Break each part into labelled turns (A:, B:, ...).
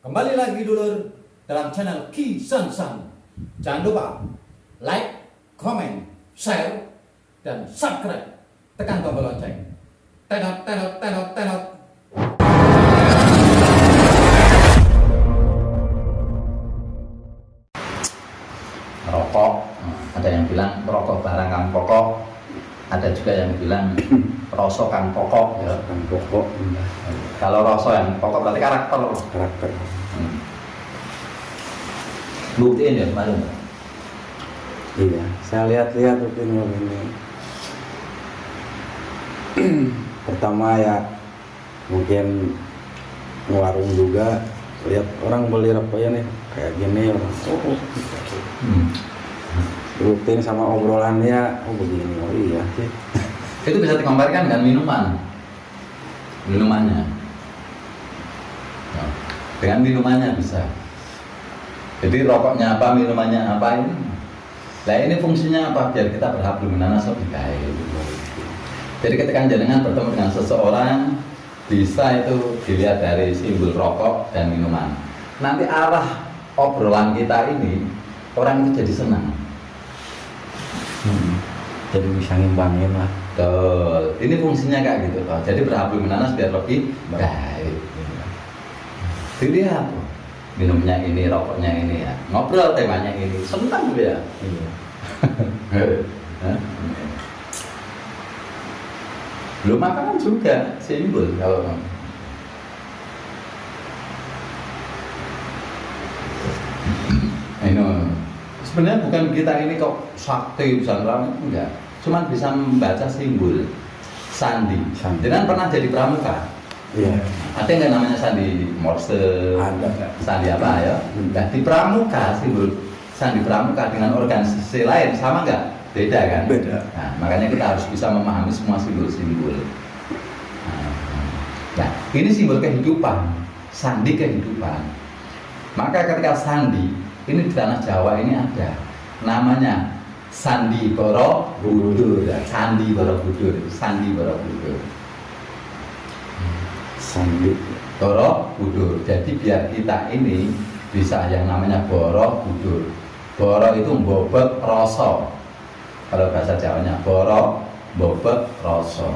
A: Kembali lagi dulur dalam channel Ki San San. Jangan lupa like, comment, share, dan subscribe. Tekan tombol lonceng. Tenot, tenot, tenot, tenot.
B: Rokok, ada yang bilang rokok barang kang pokok, ada juga yang bilang rosok kang pokok ya.
C: Kan pokok
B: Kalau rosok yang pokok berarti karakter.
C: karakter.
B: Buktiin ya kemarin.
C: Iya, saya lihat-lihat rutin ini. Pertama ya mungkin warung juga lihat orang beli rokok ya nih kayak gini orang rutin sama obrolannya begini iya sih.
B: Itu bisa dikomparkan dengan minumannya. Nah, dengan minumannya bisa. Jadi rokoknya apa, minumannya apa ini. Nah ini fungsinya apa? Biar kita berhablum minanas lebih baik. Jadi ketika jenengan bertemu dengan seseorang, bisa itu dilihat dari simbol rokok dan minuman. Nanti arah obrolan kita ini, orang itu jadi senang.
C: Jadi bisa ngimbangin lah.
B: Betul. Ini fungsinya kayak gitu loh. Jadi berhablum minanas biar lebih baik. Dilihat minumnya ini, rokoknya ini ya. Ngobrol temanya ini, senang gitu ya.
C: Iya.
B: Belum makanan juga simbol kalau ini sebenarnya bukan kita ini kok sakti bisa ramai enggak, cuman bisa membaca simbol sandi. Jangan pernah jadi pramuka.
C: Iya.
B: Ada nggak namanya sandi Morse?
C: Ada.
B: Sandi apa ya? Nah, di pramuka simbol sandi pramuka dengan organisasi lain sama nggak? Beda kan?
C: Beda.
B: Nah, makanya kita harus bisa memahami semua simbol-simbol. Nah, ini simbol kehidupan, sandi kehidupan. Maka ketika sandi, ini di tanah Jawa ini ada namanya Sandi Borobudur. Sandi Borobudur, Sandi Borobudur.
C: Sandi
B: Borobudur. Jadi biar kita ini bisa yang namanya Borobudur. Boro itu bobot rasa. Kalau bahasa Jawanya boro, bobot rasa.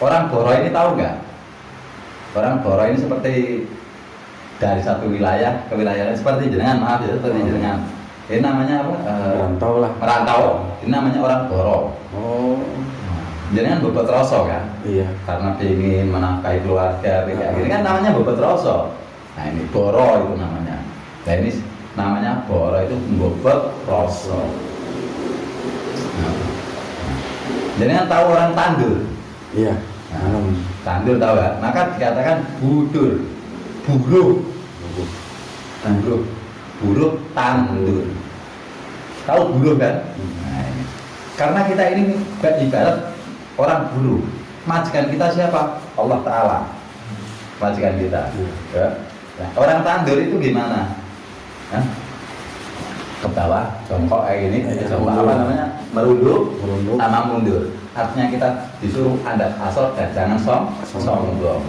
B: Orang Boro ini tahu nggak? Orang Boro ini seperti dari satu wilayah ke wilayah lain, seperti jenengan, maaf ya, seperti jenengan. Ini namanya apa?
C: merantau lah.
B: Merantau. Ini namanya orang Boro.
C: Oh.
B: Jenengan bobot rasa kan?
C: Iya.
B: Karena ingin menafkahi keluarga, kayak gini kan namanya bobot rasa. Nah ini Boro itu namanya. Nah ini namanya Boro itu bobot rasa. Jenengan tahu orang Tandur?
C: Iya.
B: Nah, Tandur tahu ya? Maka dikatakan budur, buruh, buruh, buruh tandur. Tahu buruh kan? Nah, ini. Karena kita ini ibarat orang buruh. Majikan kita siapa? Allah Ta'ala. Majikan kita. Ya. Nah, orang tandur itu gimana? Hah? Ke bawah, jongkok kayak gini, jongkok apa namanya? Merunduk, sama mundur. Artinya kita disuruh andap asal dan jangan sombong.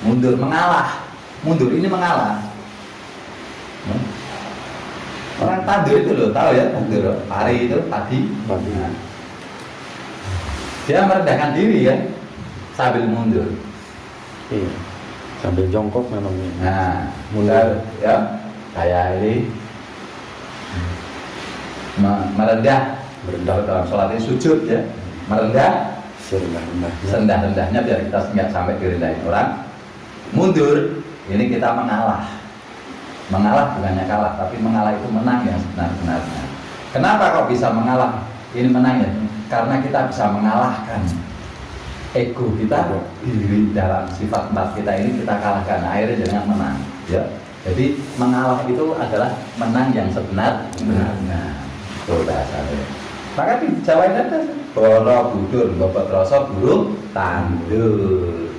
B: Mundur, mengalah. Mundur ini mengalah. Orang tandur itu loh, tahu ya tandur. Pari itu padi. Nah. Dia merendahkan diri ya, sambil mundur.
C: Iya. Sambil jongkok memangnya.
B: Nah, mundur ya, kayak ini. Merendah dalam sholat ini sujud ya, merendah serendah-rendahnya biar kita nggak sampai direndahin orang. Mundur ini kita mengalah bukannya kalah, tapi mengalah itu menang yang sebenar-benarnya. Kenapa kok bisa mengalah? Ini menang ya karena kita bisa mengalahkan ego kita, diri dalam sifat empat kita ini kita kalahkan, akhirnya dengan menang ya. Jadi mengalah itu adalah menang yang sebenar-benarnya. Itu bahasanya. Maka di Jawa ini ada Borobudur, bobot rasa, burung tandur.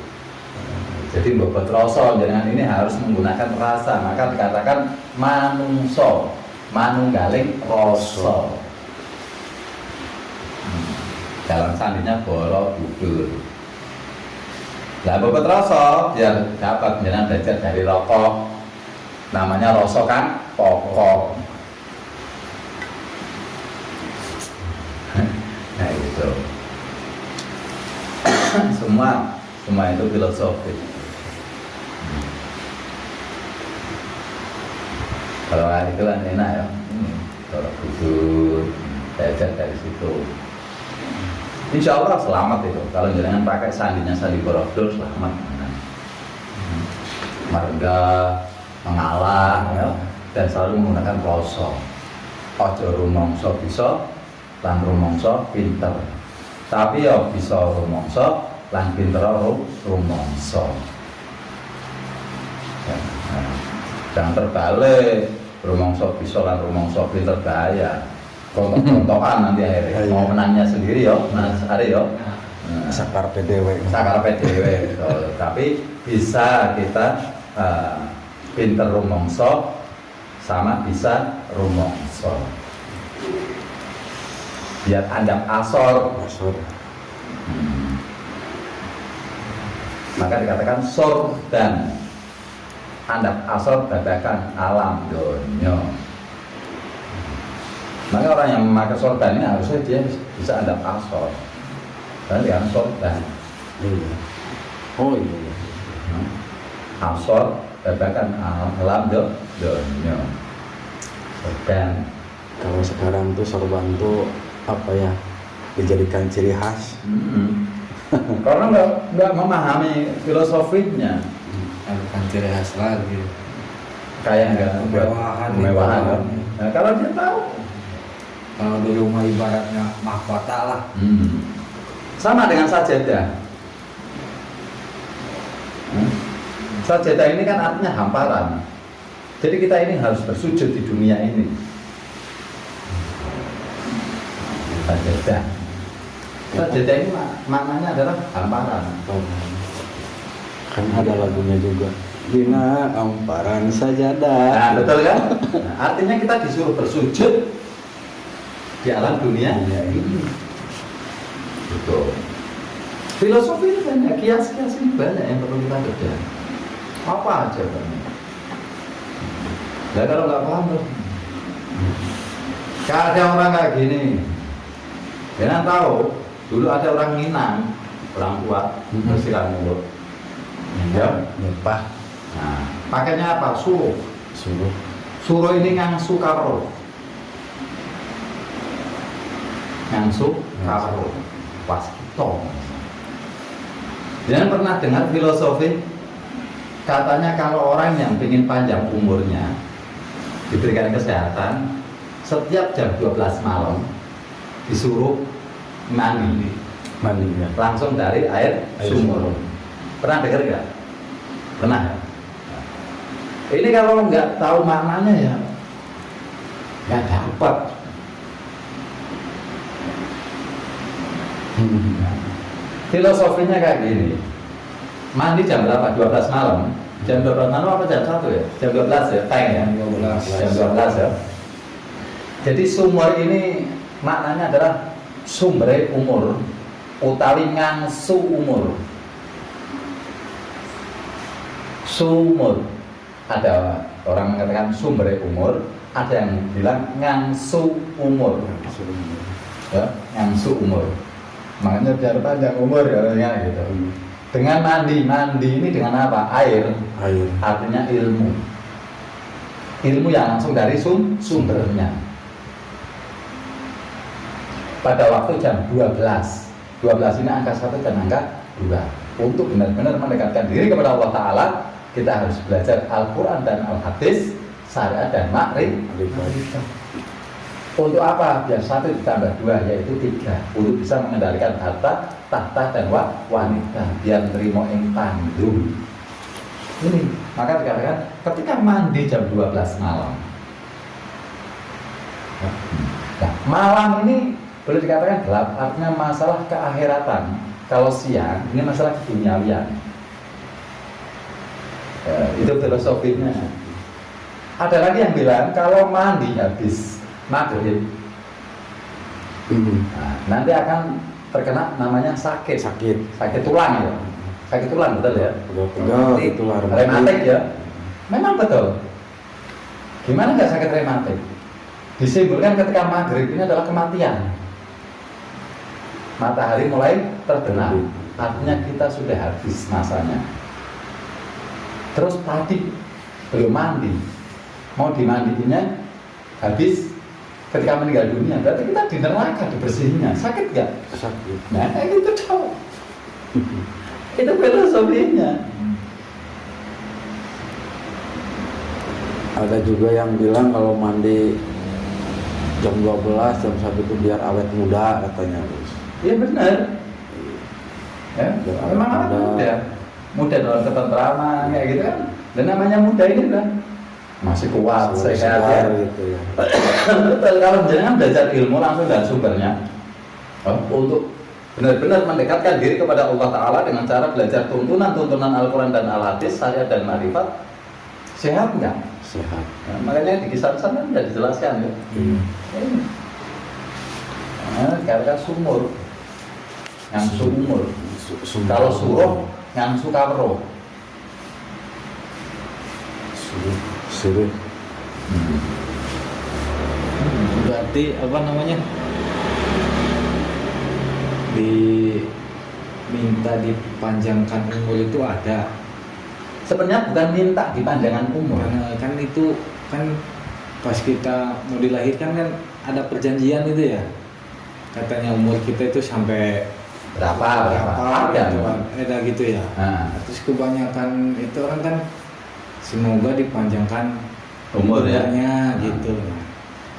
B: Jadi bobot rasa dengan ini harus menggunakan rasa. Maka dikatakan manungso, manunggaling rasa. Dalam sandinya Borobudur. Nah bobot rasa biar dapat jenengan belajar dari rokok, namanya rasa kan pokok. Nah itu semua itu filosofi. Kalau hari itu kan enak ya, kalau tidur belajar dari situ. Insya Allah selamat itu. Kalau jangan pakai sandinya Sandi Borobudur, selamat. Marga mengalah ya, dan selalu menggunakan rasa. Ojo rumangsa bisa lan rumangsa pinter. Tapi ya bisa rumangsa lan pinter rumangsa. Ya, nah. Jangan terbalik, rumangsa bisa lan rumangsa pinter bahaya. Kontok-kontokan nanti akhirnya mau menangnya sendiri ya, Mas Ari ya.
C: Sakar PDW.
B: Sakar PDW. Tapi bisa kita pinter rumangsa sama bisa rumangsa. Biar andap asor. Maka dikatakan sor dan andap asor babakan alam donya. Maka orang yang memakai sorban ini harusnya dia bisa andap asor. Karena dia sorban.
C: Iya. Oh iya.
B: Asor babakan alam donya. Sorban.
C: Kalau sekarang tuh sorban tuh apa ya, dijadikan ciri khas.
B: Karena nggak memahami filosofinya.
D: Bukan ciri khas lagi.
B: Kayak nggak kemewahan. Nah, kalau dia tahu,
D: Kalau di rumah ibaratnya mahkota lah.
B: sama dengan sajadah. Sajadah ini kan artinya hamparan. Jadi kita ini harus bersujud di dunia ini. Sajadah. Sajadah ini maknanya adalah hamparan.
C: Kan ada lagunya juga. Dina amparan sajadah.
B: Nah, betul kan? Nah, artinya kita disuruh bersujud di alam dunia ini. Betul. Filosofi ini banyak, kias-kias ini banyak yang perlu kita kerja. Apa aja banyak. Nah, kalau nggak paham tuh, ada orang kayak gini. Jangan tahu, dulu ada orang Minang, orang tua, bersihkan mulut. Ya,
C: Nyepah.
B: nah, pakainya apa? Suruh.
C: Suruh.
B: Suruh ini ngangsu karo. Ngangsu karo. Waskito. Jangan pernah dengar filosofi katanya kalau orang yang ingin panjang umurnya diberikan kesehatan, setiap jam 12 malam disuruh mandi
C: Mandinya.
B: langsung dari air sumur. Pernah dengar nggak? Pernah. Ini kalau nggak tahu maknanya ya nggak dapat. Filosofinya kayak gini. Mandi jam berapa? 12 malam. Jam 12 malam apa jam 1 ya? Jam 12 ya, teng ya? Jam 12 ya. Jadi sumur ini maknanya adalah sumber umur utawi ngangsu umur. Sumur. Ada orang mengatakan sumber umur, ada yang bilang ngangsu umur. Ya, ngangsu umur. Makanya biar panjang umur ya gitu. Dengan mandi ini dengan apa? Air. Artinya ilmu. Ilmu yang langsung dari sumbernya. Pada waktu jam 12 ini angka 1 dan angka 2. Untuk benar-benar mendekatkan diri kepada Allah Ta'ala, kita harus belajar Al-Quran dan Al-Hadis, syariat dan makrifat. Untuk apa? Biar 1 ditambah 2 yaitu 3. Untuk bisa mengendalikan harta, tahta dan wanita. Biar nerimo ing tandu. Ini, maka dikatakan ketika mandi jam 12 malam. Nah, malam ini boleh dikatakan gelap, artinya masalah keakhiratan. Kalau siang, ini masalah keduniawian. Itu filosofinya. Ada lagi yang bilang kalau mandi habis maghrib, nah, nanti akan terkena namanya sakit tulang ya, sakit tulang betul ya,
C: Itu
B: rematik ya, memang betul. Gimana nggak sakit rematik? Disimbolkan ketika maghrib ini adalah kematian. Matahari mulai terbenam, artinya kita sudah habis masanya. Terus tadi belum mandi, mau dimandiinnya habis ketika meninggal dunia, berarti kita di neraka dibersihinnya. Sakit nggak?
C: Sakit.
B: Nah, itu cowok. Itu filosofinya.
C: Ada juga yang bilang kalau mandi jam 12, jam 1 itu biar awet muda katanya.
B: Iya benar. Ya,
C: Biar
B: memang
C: awet
B: anak muda, muda dalam ketentraman kayak gitu kan. Dan namanya muda ini kan masih kuat, sehat ya.
C: gitu ya.
B: Betul, kalau jangan belajar ilmu langsung dari sumbernya. Untuk benar-benar mendekatkan diri kepada Allah Ta'ala dengan cara belajar tuntunan-tuntunan Al-Quran dan Al-Hadis, syariat dan marifat, sehat nggak?
C: Sehat.
B: Nah, makanya di kisah sana sudah dijelaskan ya. Nah, karena sumur, yang sumur. Kalau suruh, yang sukawro.
C: Suruh.
D: Berarti apa namanya? Diminta dipanjangkan umur itu ada.
B: Sebenarnya bukan minta dipanjangkan umur.
D: Karena kan itu kan pas kita mau dilahirkan kan ada perjanjian itu ya. Katanya umur kita itu sampai
B: Berapa
D: ada
B: ada.
D: gitu, ada gitu ya.
B: Nah,
D: Terus kebanyakan itu orang kan semoga dipanjangkan
B: umur ya.
D: umurnya gitu. Nah,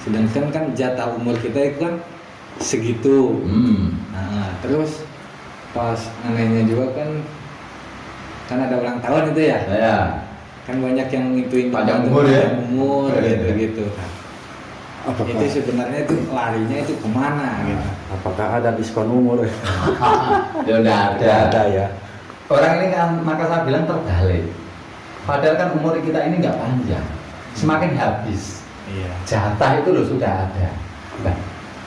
D: sedangkan kan jatah umur kita itu kan segitu. Nah, terus pas anehnya juga kan ada ulang tahun itu ya.
B: Ya.
D: Kan banyak yang ngituin
B: Panjang umur ya.
D: umur
B: Iya.
D: gitu. Nah,
C: Apakah
D: itu sebenarnya itu larinya itu kemana gitu.
C: apakah ada diskon umur?
B: Ya udah
C: Tidak ada ya.
B: Orang ini kan, maka saya bilang terbalik. Padahal kan umur kita ini nggak panjang, semakin habis.
D: Iya.
B: Jatah itu loh sudah ada. Nah,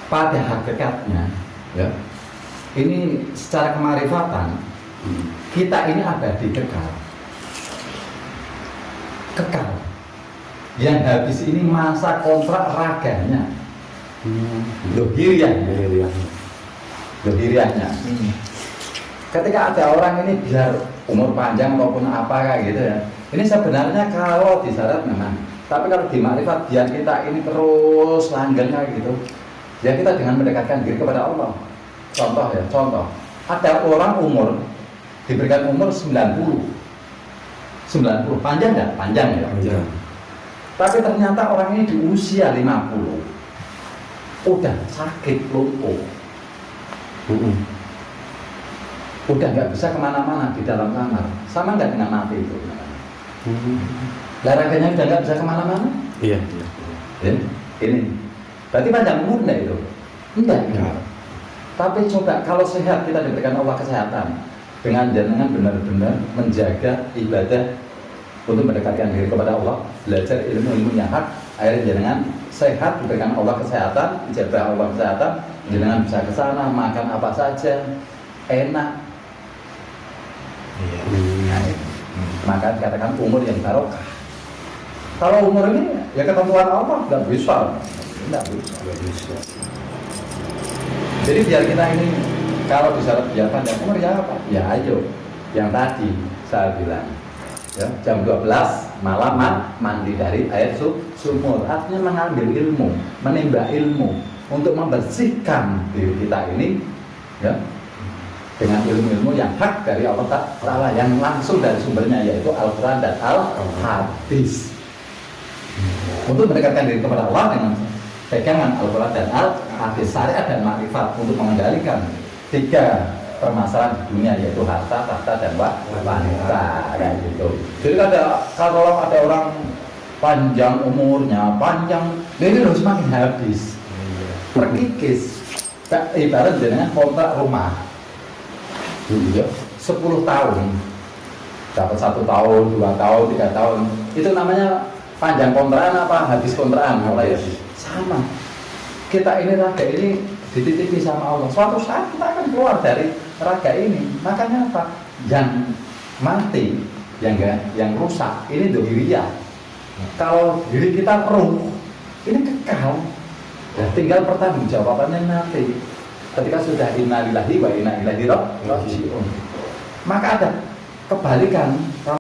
B: pada hakikatnya, ya, ini secara kemarifatan kita ini abadi kekal. Kekal. Yang habis ini masa kontrak raganya, dohiriahnya. Dohiriahnya. Ketika ada orang ini biar umur panjang maupun apa kayak gitu ya, ini sebenarnya kalau disyarat memang, tapi kalau di makrifat biar kita ini terus langgeng kayak gitu, ya kita dengan mendekatkan diri kepada Allah. Contoh ya, contoh ada orang umur diberikan umur 90 panjang nggak? Panjang ya.
C: Panjang.
B: Tapi ternyata orang ini di usia 50 udah sakit lumpuh, udah nggak bisa kemana-mana di dalam kamar, sama nggak dengan mati itu? Laraganya udah nggak bisa kemana-mana.
C: Iya.
B: Ya, ini berarti panjang umur nggak itu? Enggak. Tapi coba kalau sehat, kita diberikan Allah kesehatan dengan jangan benar-benar menjaga ibadah untuk mendekatkan diri kepada Allah, belajar ilmu-ilmu yang hak, akhirnya jangan sehat, diberikan Allah kesehatan, jaga Allah kesehatan, jangan bisa ke sana makan apa saja enak.
D: Iya.
B: Nah, maka katakan umur yang barokah. Kalau umur ini ya ketentuan Allah nggak bisa. Jadi biar kita ini kalau bisa biar panjang umur ya apa? Ya ayo yang tadi saya bilang ya, jam 12 malam mandi dari air sumur, artinya mengambil ilmu, menimba ilmu untuk membersihkan diri kita ini ya dengan ilmu-ilmu yang hak dari Allah Ta'ala yang langsung dari sumbernya yaitu Al-Quran dan Al-Hadis, untuk mendekatkan diri kepada Allah dengan pegangan Al-Quran dan Al-Hadis, syariat dan makrifat, untuk mengendalikan 3 permasalahan di dunia yaitu harta, tahta, dan wanita kayak gitu. Jadi kalau ada orang panjang umurnya, panjang, ini harus semakin habis, terkikis. Ibarat dengan kontrak rumah, 10 tahun, dapat 1 tahun, 2 tahun, 3 tahun, itu namanya panjang kontrakan apa habis kontrakan? Sama. Kita ini raga ini dititipi sama Allah. Suatu saat kita akan keluar dari raga ini. Makanya apa? Yang mati, yang rusak, ini dohiriyah. Kalau diri kita keruh, ini kekal. Ya, tinggal pertanggungjawabannya nanti. Ketika sudah innalillahi wa inna ilaihi raji'un, maka ada kebalikan. Kalau